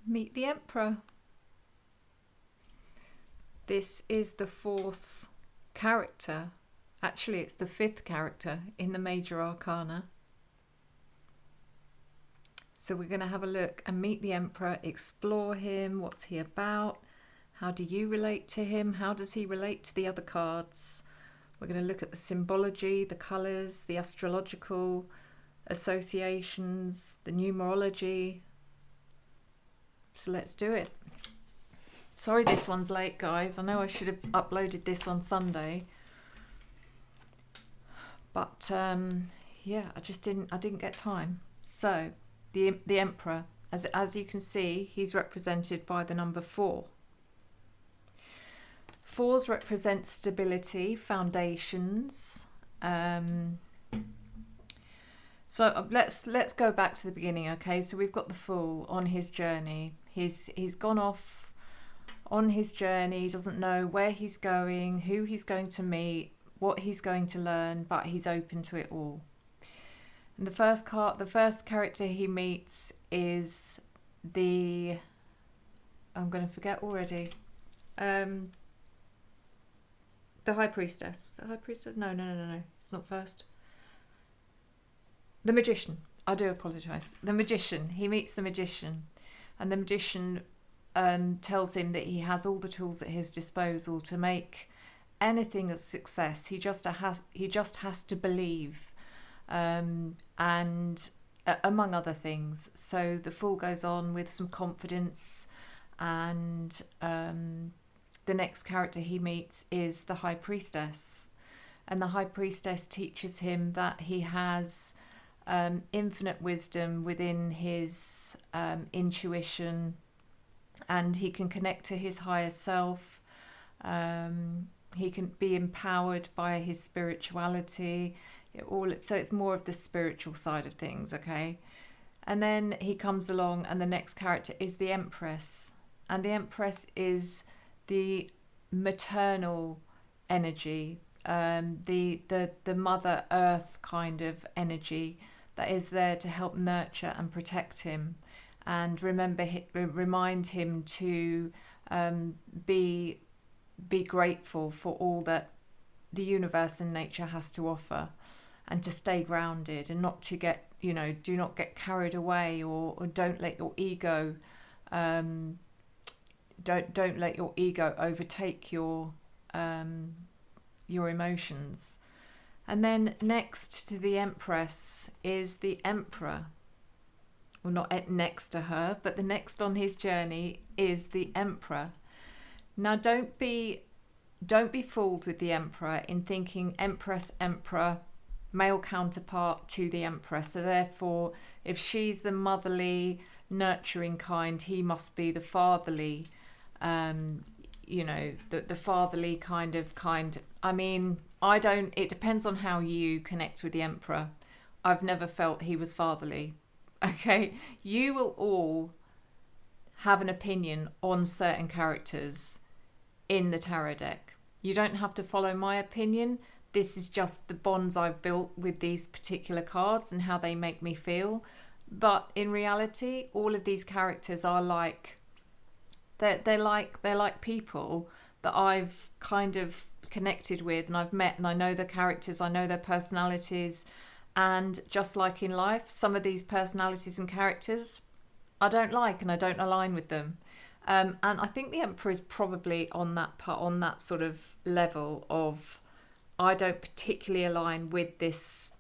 Meet the Emperor. This is the fourth character. Actually, it's the fifth character in the major arcana. So we're going to have a look and meet the Emperor, explore him. What's he about? How do you relate to him? How does he relate to the other cards? We're going to look at the symbology, the colours, the astrological associations, the numerology. So let's do it. Sorry this one's late, guys. I know I should have uploaded this on Sunday. But yeah, I didn't get time. So the Emperor, as you can see, he's represented by the number 4. 4s represent stability, foundations. So let's go back to the beginning, okay? So we've got the Fool on his journey. He's gone off on his journey. He doesn't know where he's going, who he's going to meet, what he's going to learn, but he's open to it all. And the first character he meets is I'm going to forget already. The High Priestess. Was it High Priestess? No. It's not first. The Magician. I do apologise. The Magician. He meets the Magician. And the Magician tells him that he has all the tools at his disposal to make anything a success. He just has to believe. And among other things. So the Fool goes on with some confidence, and the next character he meets is the High Priestess, and the High Priestess teaches him that he has infinite wisdom within his intuition, and he can connect to his higher self. He can be empowered by his spirituality. So it's more of the spiritual side of things, okay? And then he comes along, and the next character is the Empress, and the Empress is the maternal energy, the Mother Earth kind of energy that is there to help nurture and protect him, and remind him to be grateful for all that the universe and nature has to offer, and to stay grounded and not to get, do not get carried away, or don't let your ego don't let your ego overtake your emotions. And then next to the Empress is the Emperor. Well, not next to her, but the next on his journey is the Emperor. Now, don't be fooled with the Emperor in thinking Empress, Emperor, male counterpart to the Empress. So therefore, if she's the motherly, nurturing kind, he must be the fatherly, the fatherly kind. I mean, it depends on how you connect with the Emperor. I've never felt he was fatherly. Okay, you will all have an opinion on certain characters in the tarot deck. You don't have to follow my opinion. This is just the bonds I've built with these particular cards and how they make me feel. But in reality, all of these characters are like, they're like people that I've kind of connected with, and I've met, and I know the characters, I know their personalities. And just like in life, some of these personalities and characters I don't like, and I don't align with them. And I think the Emperor is probably on that sort of level of, I don't particularly align with this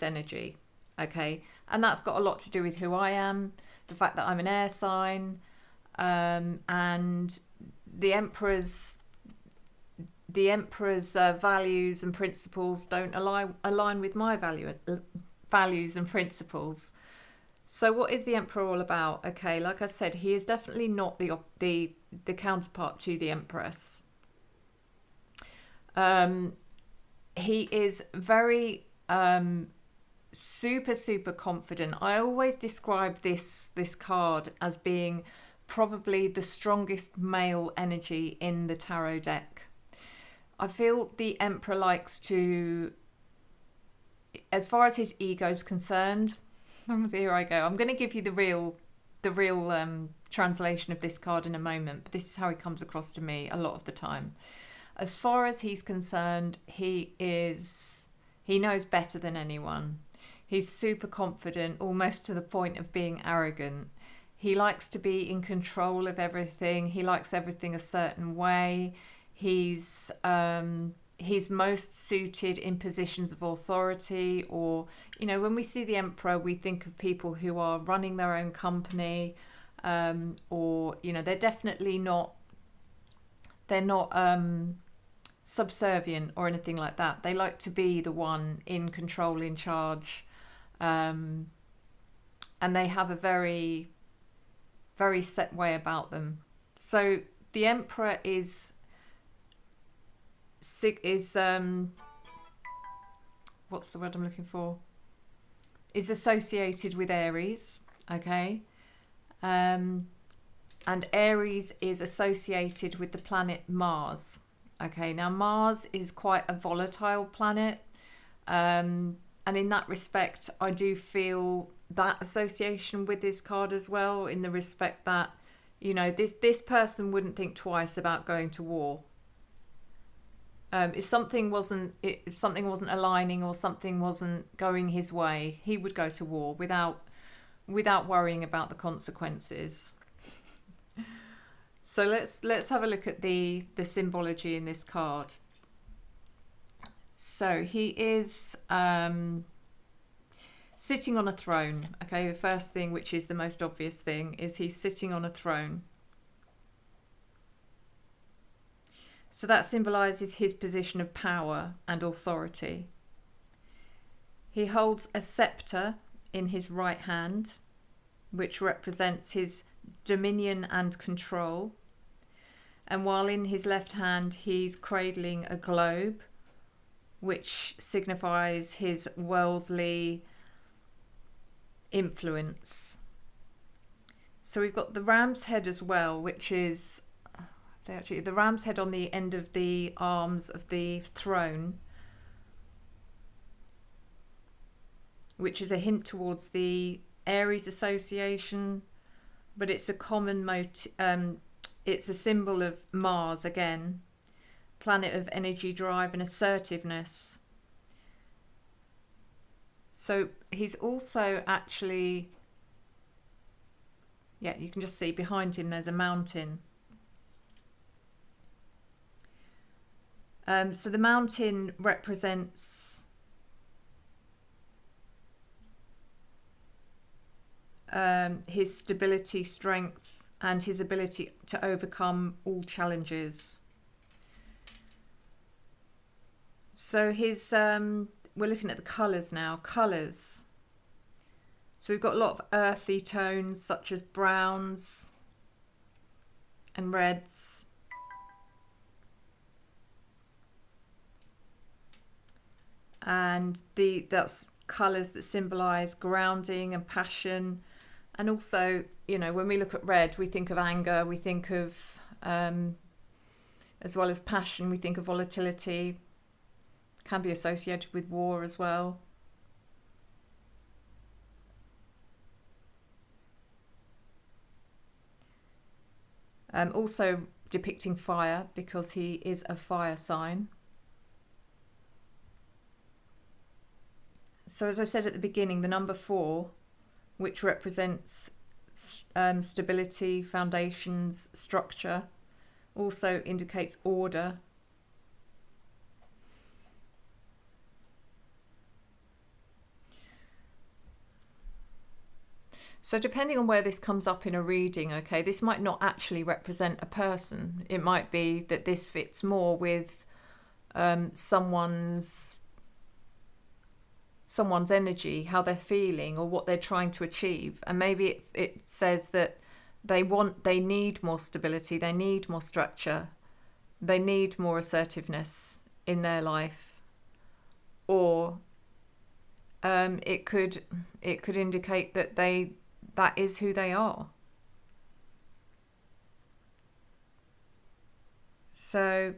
energy, okay? And that's got a lot to do with who I am, the fact that I'm an air sign, and the Emperor's values and principles don't align with my values and principles. So what is the Emperor all about? Okay, like I said, he is definitely not the counterpart to the Empress. He is very super confident. I always describe this card as being probably the strongest male energy in the tarot deck. I feel the Emperor likes to, as far as his ego is concerned, here I go. I'm going to give you the real real translation of this card in a moment, but this is how he comes across to me a lot of the time. As far as he's concerned, he knows better than anyone. He's super confident, almost to the point of being arrogant. He likes to be in control of everything. He likes everything a certain way. He's most suited in positions of authority, or, you know, when we see the Emperor, we think of people who are running their own company, or, you know, they're definitely not, they're not subservient or anything like that. They like to be the one in control, in charge, and they have a very, very set way about them. So the Emperor is what's the word I'm looking for? Is associated with Aries, okay? And Aries is associated with the planet Mars. Okay, now Mars is quite a volatile planet, and in that respect, I do feel that association with this card as well, in the respect that, you know, this person wouldn't think twice about going to war. If something wasn't aligning, or something wasn't going his way, he would go to war without worrying about the consequences. So let's have a look at the symbology in this card. So he is sitting on a throne. Okay, the first thing, which is the most obvious thing, is he's sitting on a throne. So that symbolises his position of power and authority. He holds a sceptre in his right hand, which represents his dominion and control. And while in his left hand, he's cradling a globe, which signifies his worldly influence. So we've got the ram's head as well, which is the ram's head on the end of the arms of the throne, which is a hint towards the Aries association, but it's a common it's a symbol of Mars again, planet of energy, drive and assertiveness. So he's also actually, yeah, you can just see behind him there's a mountain. So the mountain represents his stability, strength, and his ability to overcome all challenges. So his we're looking at the colours now. Colours. So we've got a lot of earthy tones, such as browns and reds. And that's colours that symbolise grounding and passion. And also, you know, when we look at red, we think of anger, we think of, as well as passion, we think of volatility. Can be associated with war as well. Also depicting fire, because he is a fire sign. So as I said at the beginning, the number 4, which represents stability, foundations, structure, also indicates order. So depending on where this comes up in a reading, okay, this might not actually represent a person. It might be that this fits more with someone's energy, how they're feeling, or what they're trying to achieve. And maybe it says that they need more stability, they need more structure, they need more assertiveness in their life. Or it could indicate that that is who they are. So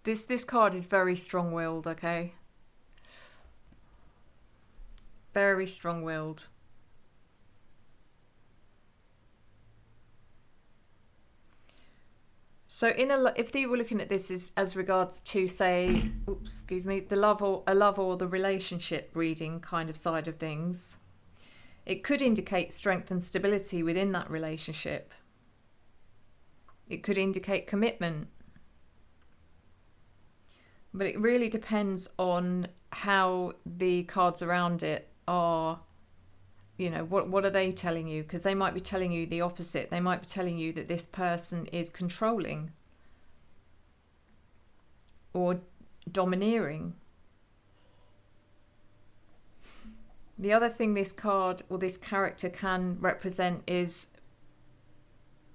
this card is very strong-willed, okay? very strong-willed. So if you were looking at this as regards to, say, the love or the relationship reading kind of side of things, it could indicate strength and stability within that relationship. It could indicate commitment. But it really depends on how the cards around it are, you know, what are they telling you? Because they might be telling you the opposite. They might be telling you that this person is controlling or domineering. The other thing this card or this character can represent is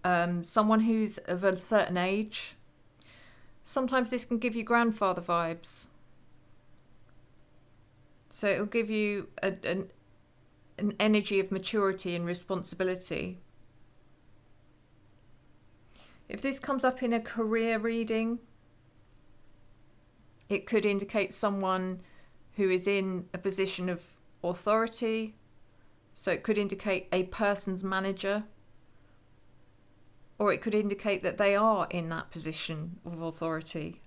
someone who's of a certain age. Sometimes this can give you grandfather vibes. So it'll give you an energy of maturity and responsibility. If this comes up in a career reading, it could indicate someone who is in a position of authority. So it could indicate a person's manager. Or it could indicate that they are in that position of authority.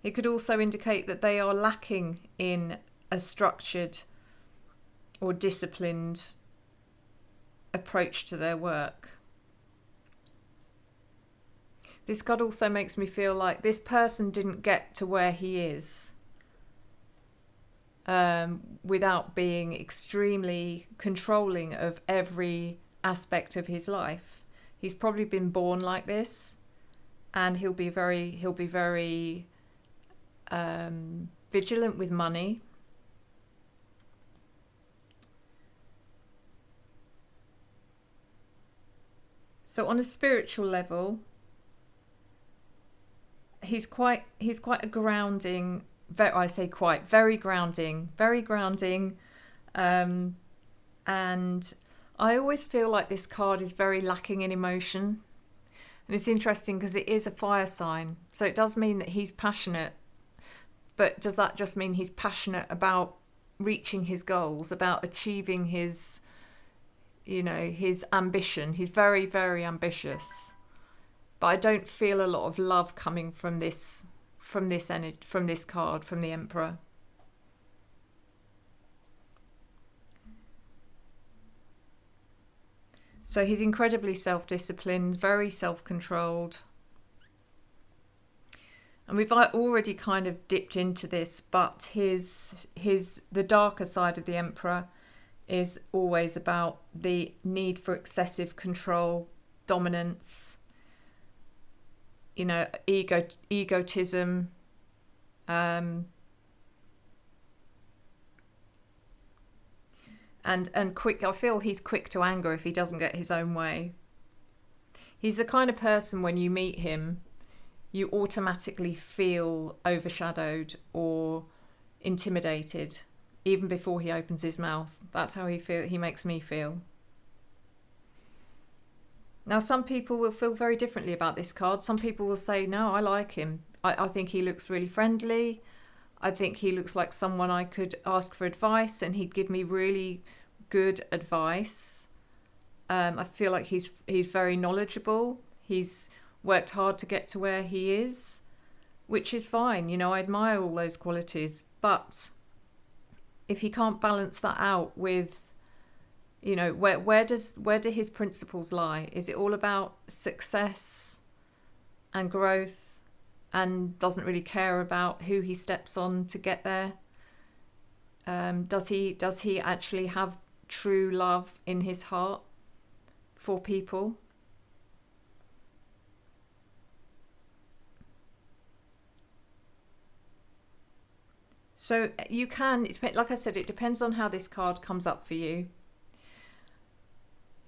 It could also indicate that they are lacking in a structured or disciplined approach to their work. This card also makes me feel like this person didn't get to where he is without being extremely controlling of every aspect of his life. He's probably been born like this, and he'll be very vigilant with money. So on a spiritual level, he's quite a grounding. Very grounding, and I always feel like this card is very lacking in emotion. And it's interesting because it is a fire sign, so it does mean that he's passionate, but does that just mean he's passionate about reaching his goals, about achieving his, you know, his ambition? He's very, very ambitious, but I don't feel a lot of love coming from this card, from the Emperor. So he's incredibly self-disciplined, very self-controlled. And we've already kind of dipped into this, but the darker side of the Emperor is always about the need for excessive control, dominance, you know, egotism, and quick. I feel he's quick to anger if he doesn't get his own way. He's the kind of person, when you meet him, you automatically feel overshadowed or intimidated even before he opens his mouth. That's how he makes me feel. Now, some people will feel very differently about this card. Some people will say, no, I like him. I think he looks really friendly. I think he looks like someone I could ask for advice and he'd give me really good advice. I feel like he's very knowledgeable. He's worked hard to get to where he is, which is fine. You know, I admire all those qualities. But if he can't balance that out with, you know, where do his principles lie? Is it all about success and growth, and doesn't really care about who he steps on to get there? Does he actually have true love in his heart for people? So you can, like I said, it depends on how this card comes up for you.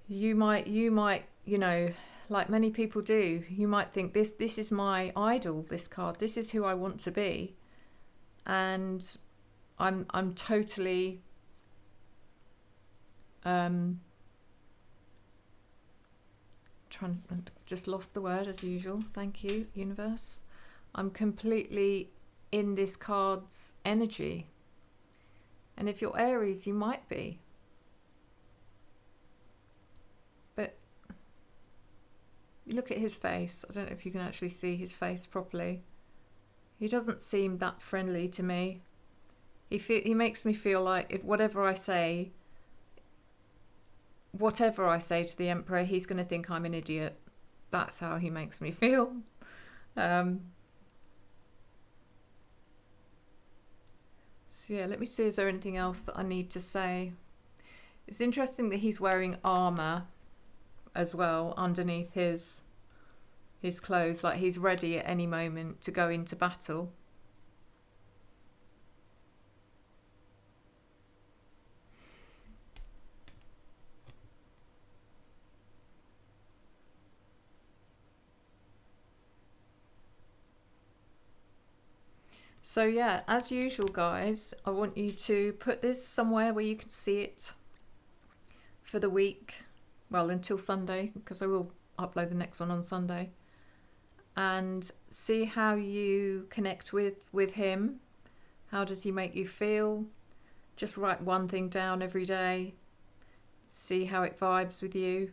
You might, you know, like many people do, you might think this is my idol, this card, this is who I want to be. And I'm totally just lost the word as usual. Thank you, universe. I'm completely in this card's energy. And if you're Aries, you might be. But you look at his face. I don't know if you can actually see his face properly. He doesn't seem that friendly to me. He makes me feel like if whatever I say to the Emperor, he's going to think I'm an idiot. That's how he makes me feel. So yeah, let me see, is there anything else that I need to say? It's interesting that he's wearing armour as well underneath his clothes, like he's ready at any moment to go into battle. So yeah, as usual guys, I want you to put this somewhere where you can see it for the week, well until Sunday, because I will upload the next one on Sunday, and see how you connect with him. How does he make you feel? Just write one thing down every day, see how it vibes with you.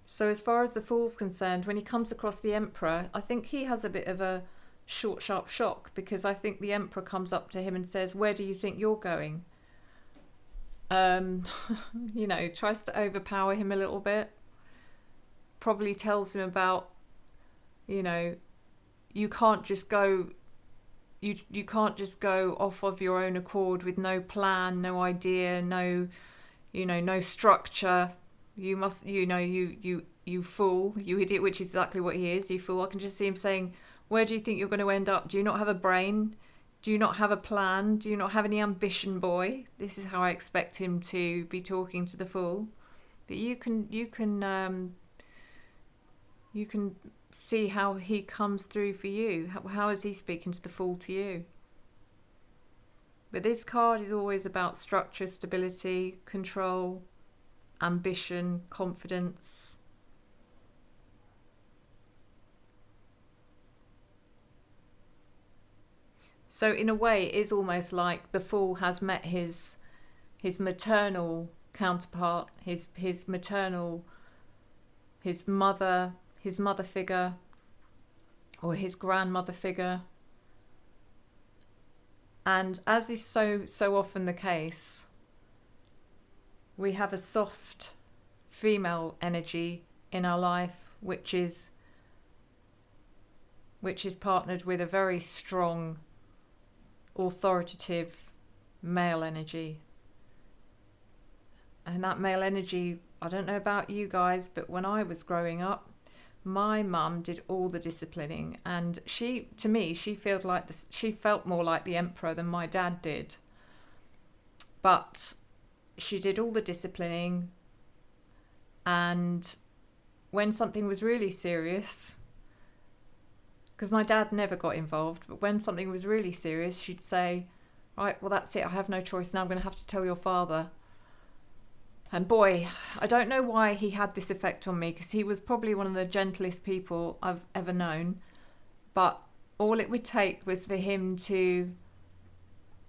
So as far as the Fool's concerned, when he comes across the Emperor, I think he has a bit of a short, sharp shock, because I think the Emperor comes up to him and says, where do you think you're going? You know, tries to overpower him a little bit. Probably tells him about, you know, you can't just go off of your own accord with no plan, no idea, no structure. You must, you fool, you idiot, which is exactly what he is, you fool. I can just see him saying, where do you think you're going to end up? Do you not have a brain? Do you not have a plan? Do you not have any ambition, boy? This is how I expect him to be talking to the Fool. But you can see how he comes through for you. How is he speaking to the Fool to you? But this card is always about structure, stability, control, ambition, confidence. So in a way, it is almost like the Fool has met his maternal counterpart, his mother figure, or his grandmother figure. And as is so often the case, we have a soft female energy in our life, which is partnered with a very strong, authoritative male energy. And that male energy, I don't know about you guys, but when I was growing up, my mum did all the disciplining, and she felt more like the Emperor than my dad did. But she did all the disciplining, and when something was really serious, because my dad never got involved, but when something was really serious, she'd say, right, well that's it, I have no choice now, I'm going to have to tell your father. And boy, I don't know why he had this effect on me, because he was probably one of the gentlest people I've ever known, but all it would take was for him to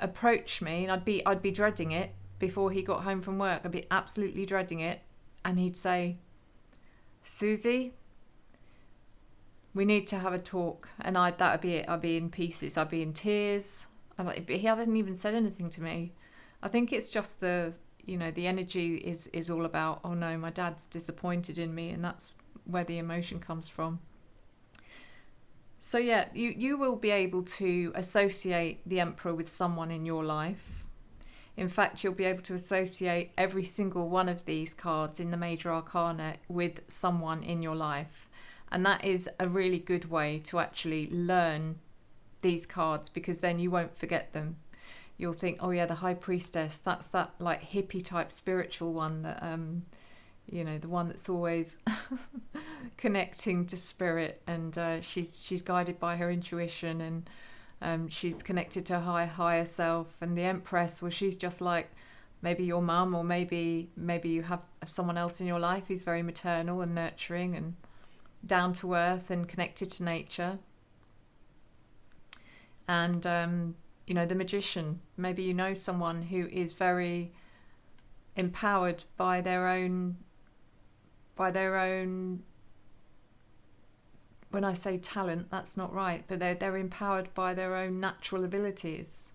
approach me, and I'd be dreading it before he got home from work. I'd be absolutely dreading it, and he'd say, Susie, we need to have a talk. And that would be it. I'd be in pieces, I'd be in tears, but he hadn't even said anything to me. I think it's just the energy is all about, oh no, my dad's disappointed in me, and that's where the emotion comes from. So yeah, you will be able to associate the Emperor with someone in your life. In fact, you'll be able to associate every single one of these cards in the major arcana with someone in your life. And that is a really good way to actually learn these cards, because then you won't forget them. You'll think, oh yeah, the High Priestess, that's that like hippie type spiritual one that, the one that's always connecting to spirit, and she's guided by her intuition, and she's connected to her higher self. And the Empress, well, she's just like maybe your mum, or maybe you have someone else in your life who's very maternal and nurturing and down to earth and connected to nature. And you know, the Magician. Maybe you know someone who is very empowered by their own. When I say talent, that's not right, but they're empowered by their own natural abilities.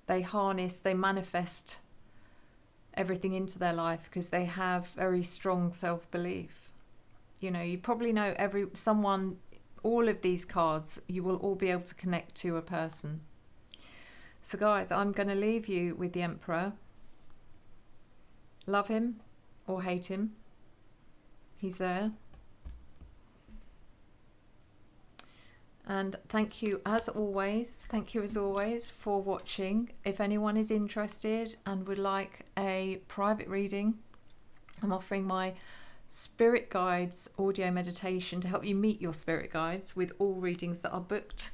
They harness, they manifest everything into their life because they have very strong self-belief. You know, you probably know all of these cards, you will all be able to connect to a person. So guys, I'm going to leave you with the Emperor. Love him or hate him, he's there. And thank you as always for watching. If anyone is interested and would like a private reading, I'm offering my Spirit Guides audio meditation to help you meet your Spirit Guides with all readings that are booked.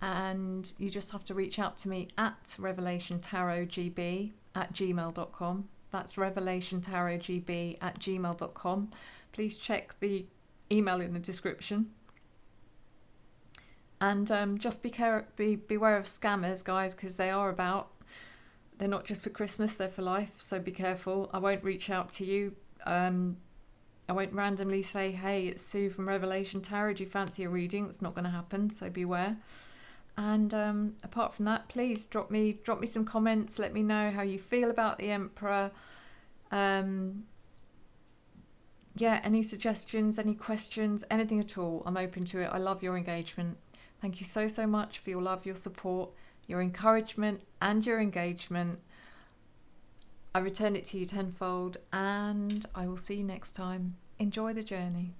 And you just have to reach out to me at revelationtarotgb@gmail.com. That's revelationtarotgb@gmail.com. Please check the email in the description. And just beware of scammers, guys, because they are about. They're not just for Christmas, they're for life. So be careful. I won't reach out to you. I won't randomly say, hey, it's Sue from Revelation Tarot. Do you fancy a reading? It's not going to happen. So beware. And apart from that, please drop me some comments. Let me know how you feel about the Emperor. Yeah, any suggestions, any questions, anything at all. I'm open to it. I love your engagement. Thank you so, so much for your love, your support, your encouragement and your engagement. I return it to you tenfold, and I will see you next time. Enjoy the journey.